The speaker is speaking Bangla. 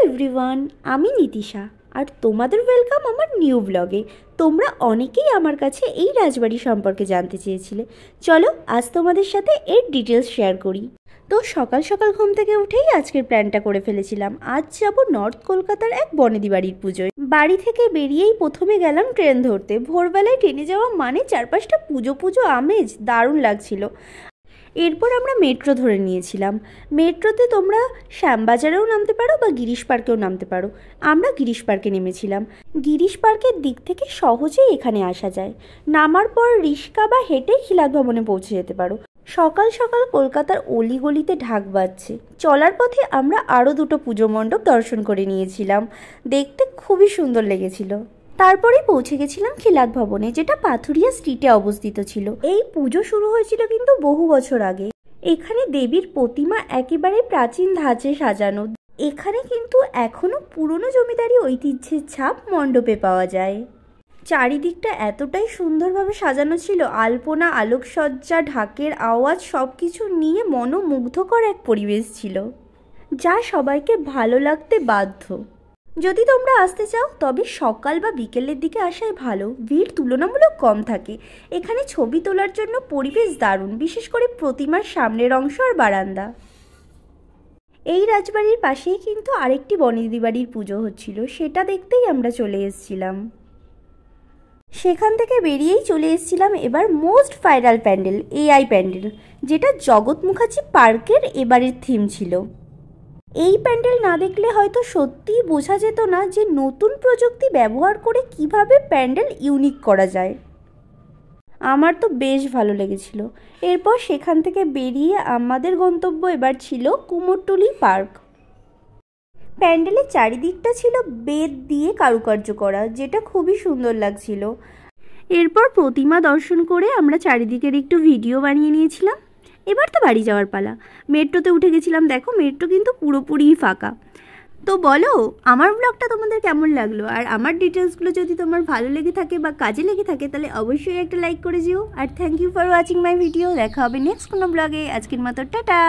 এভরিওয়ান, আমি নীতিশা আর তোমাদের ওয়েলকাম আমার নিউ ব্লগে। তোমরা অনেকেই আমার কাছে এই রাজবাড়ি সম্পর্কে জানতে চেয়েছিলে। চলো আজ তোমাদের সাথে এর ডিটেলস শেয়ার করি। তো সকাল সকাল ঘুম থেকে উঠেই আজকের প্ল্যানটা করে ফেলেছিলাম। আজ যাব নর্থ কলকাতার এক বনেদি বাড়ির পুজোয়। বাড়ি থেকে বেরিয়েই প্রথমে গেলাম ট্রেন ধরতে। ভোরবেলায় ট্রেনে যাওয়া মানে চারপাশটা পুজো পুজো আমেজ, দারুণ লাগছিল। এরপর আমরা মেট্রো ধরে নিয়েছিলাম। মেট্রোতে তোমরা শ্যামবাজারেও নামতে পারো বা গিরিশ পার্কেও নামতে পারো। আমরা গিরিশ পার্কে নেমেছিলাম। গিরিশ পার্কের দিক থেকে সহজেই এখানে আসা যায়। নামার পর রিক্সা বা হেঁটে খিলাত ভবনে পৌঁছে যেতে পারো। সকাল সকাল কলকাতার অলিগলিতে ঢাক বাজছে। চলার পথে আমরা আরও দুটো পুজো মণ্ডপ দর্শন করে নিয়েছিলাম। দেখতে খুবই সুন্দর লেগেছিল। তারপরে পৌঁছে গেছিলাম খিলাত ভবনে, যেটা পাথুরিয়া স্ট্রিটে অবস্থিত ছিল। এই পুজো শুরু হয়েছিল কিন্তু বহু বছর আগে। এখানে দেবীর প্রতিমা একেবারে প্রাচীন ধাঁচে সাজানো। এখানে কিন্তু এখনো পুরনো জমিদারি ঐতিহ্যের ছাপ মণ্ডপে পাওয়া যায়। চারিদিকটা এতটাই সুন্দরভাবে সাজানো ছিল, আলপনা, আলোকসজ্জা, ঢাকের আওয়াজ সবকিছু নিয়ে মনোমুগ্ধকর এক পরিবেশ ছিল, যা সবাইকে ভালো লাগতে বাধ্য। যদি তোমরা আসতে চাও তবে সকাল বা বিকেলের দিকে আসাই ভালো। ভিড় তুলনামূলক কম থাকে। এখানে ছবি তোলার জন্য পরিবেশ দারুণ, বিশেষ করে প্রতিমার সামনের অংশ আর বারান্দা। এই রাজবাড়ির পাশেই কিন্তু আরেকটি বনেদি বাড়ির পুজো হচ্ছিল, সেটা দেখতেই আমরা চলে এসেছিলাম। সেখান থেকে বেরিয়েই চলে এসেছিলাম এবার most viral pandal, AI pandal, যেটা জগৎ মুখার্জি পার্কের এবারের থিম ছিল। এই প্যান্ডেল না দেখলে হয়তো সত্যিই বোঝা যেত না যে নতুন প্রযুক্তি ব্যবহার করে কিভাবে প্যান্ডেল ইউনিক করা যায়। আমার তো বেশ ভালো লেগেছিল। এরপর সেখান থেকে বেরিয়ে আমাদের গন্তব্য এবার ছিল কুমোরটুলি পার্ক। প্যান্ডেলের চারিদিকটা ছিল বেত দিয়ে কারুকার্য করা, যেটা খুবই সুন্দর লাগছিল। এরপর প্রতিমা দর্শন করে আমরা চারিদিকের একটু ভিডিও বানিয়ে নিয়েছিলাম। এবার তো বাড়ি যাওয়ার পালা। মেট্রোতে উঠে গেছিলাম। দেখো মেট্রো কিন্তু পুরোপুরিই ফাঁকা। তো বলো আমার ব্লগটা তোমাদের কেমন লাগলো, আর আমার ডিটেলসগুলো যদি তোমার ভালো লেগে থাকে বা কাজে লেগে থাকে তাহলে অবশ্যই একটা লাইক করে যেও। আর thank you for watching my video. দেখা হবে নেক্সট কোনো ব্লগে। আজকের মতো টাটা।